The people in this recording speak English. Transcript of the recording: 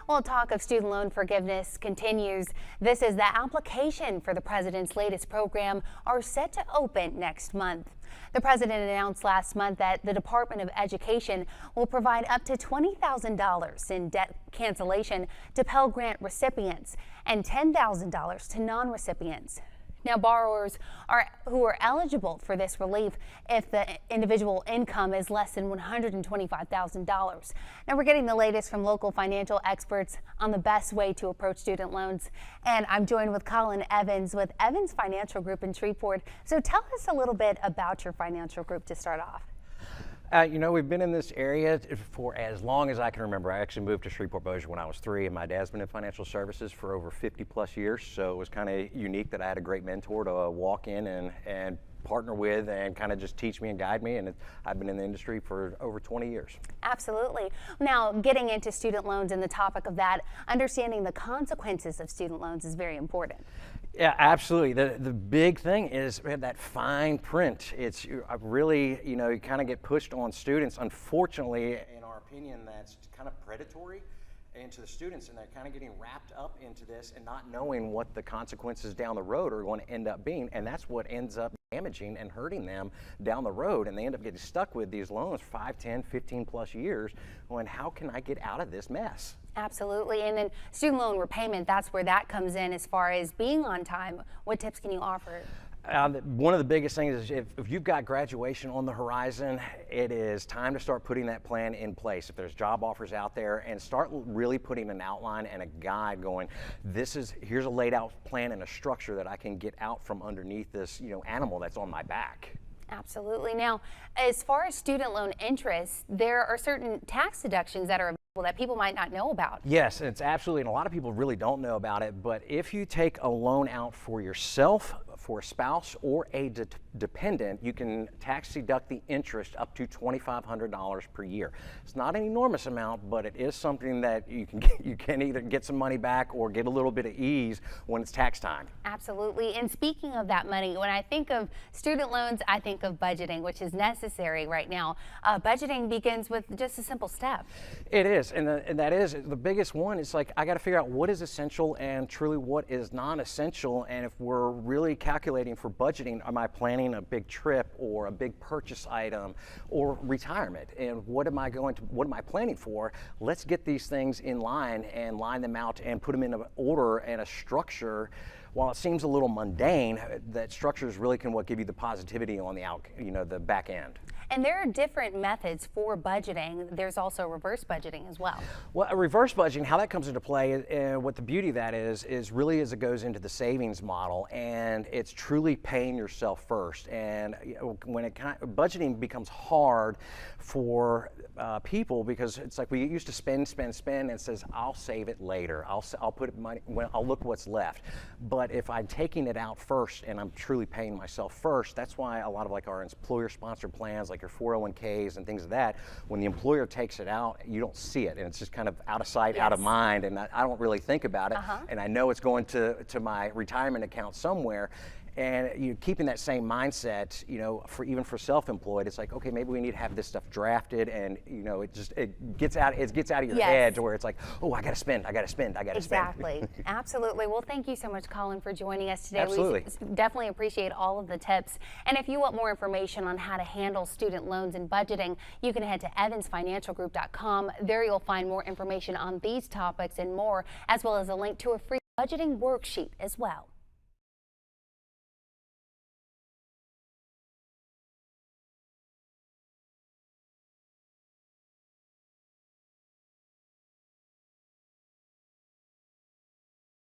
Well, talk of student loan forgiveness continues. This is the application for the president's latest program are set to open next month. The president announced last month that the Department of Education will provide up to $20,000 in debt cancellation to Pell Grant recipients and $10,000 to non-recipients. Now, borrowers who are eligible for this relief if the individual income is less than $125,000. Now, we're getting the latest from local financial experts on the best way to approach student loans. And I'm joined with Colin Evans with Evans Financial Group in Shreveport. So tell us a little bit about your financial group to start off. We've been in this area for as long as I can remember. I actually moved to Shreveport Bossier when I was 3, and my dad's been in financial services for over 50 plus years. So it was kind of unique that I had a great mentor to walk in and partner with and kind of just teach me and guide me. And I've been in the industry for over 20 years. Absolutely. Now, getting into student loans and the topic of that, understanding the consequences of student loans is very important. Yeah, absolutely. The big thing is we have that fine print. It's really, you kind of get pushed on students. Unfortunately, in our opinion, that's kind of predatory into the students, and they're kind of getting wrapped up into this and not knowing what the consequences down the road are going to end up being. And that's what ends up damaging and hurting them down the road. And they end up getting stuck with these loans 5, 10, 15 plus years. Going, how can I get out of this mess? Absolutely. And then student loan repayment, that's where that comes in as far as being on time. What tips can you offer? One of the biggest things is if you've got graduation on the horizon, it is time to start putting that plan in place. If there's job offers out there, and start really putting an outline and a guide going, here's a laid out plan and a structure that I can get out from underneath this, animal that's on my back. Absolutely. Now, as far as student loan interest, there are certain tax deductions that are available that people might not know about. Yes, it's absolutely, and a lot of people really don't know about it, but if you take a loan out for yourself, for a spouse, or a dependent, you can tax deduct the interest up to $2,500 per year. It's not an enormous amount, but it is something that you can either get some money back or get a little bit of ease when it's tax time. Absolutely. And speaking of that money, when I think of student loans, I think of budgeting, which is necessary right now. Budgeting begins with just a simple step. It is, and that is the biggest one. It's like I got to figure out what is essential and truly what is non-essential. And if we're really calculating for budgeting, am I planning a big trip or a big purchase item or retirement? And what am I planning for? Let's get these things in line and line them out and put them in an order and a structure. While it seems a little mundane, that structures really can give you the positivity on the back end. And there are different methods for budgeting. There's also reverse budgeting as well. Well, reverse budgeting, how that comes into play, what the beauty of that is really as it goes into the savings model, and it's truly paying yourself first. And when budgeting becomes hard for people, because it's like we used to spend, and it says I'll save it later. I'll put money. I'll look what's left. But if I'm taking it out first and I'm truly paying myself first, that's why a lot of our employer-sponsored plans, like your 401ks and things of that, when the employer takes it out, you don't see it, and it's just kind of out of sight, yes, out of mind, and I don't really think about it. And I know it's going to my retirement account somewhere. And keeping that same mindset, even for self-employed, it's like, okay, maybe we need to have this stuff drafted, and it gets out of your yes, head to where it's like, oh, I got to spend. Exactly. Absolutely. Well, thank you so much, Colin, for joining us today. Absolutely. We definitely appreciate all of the tips. And if you want more information on how to handle student loans and budgeting, you can head to evansfinancialgroup.com. There you'll find more information on these topics and more, as well as a link to a free budgeting worksheet as well.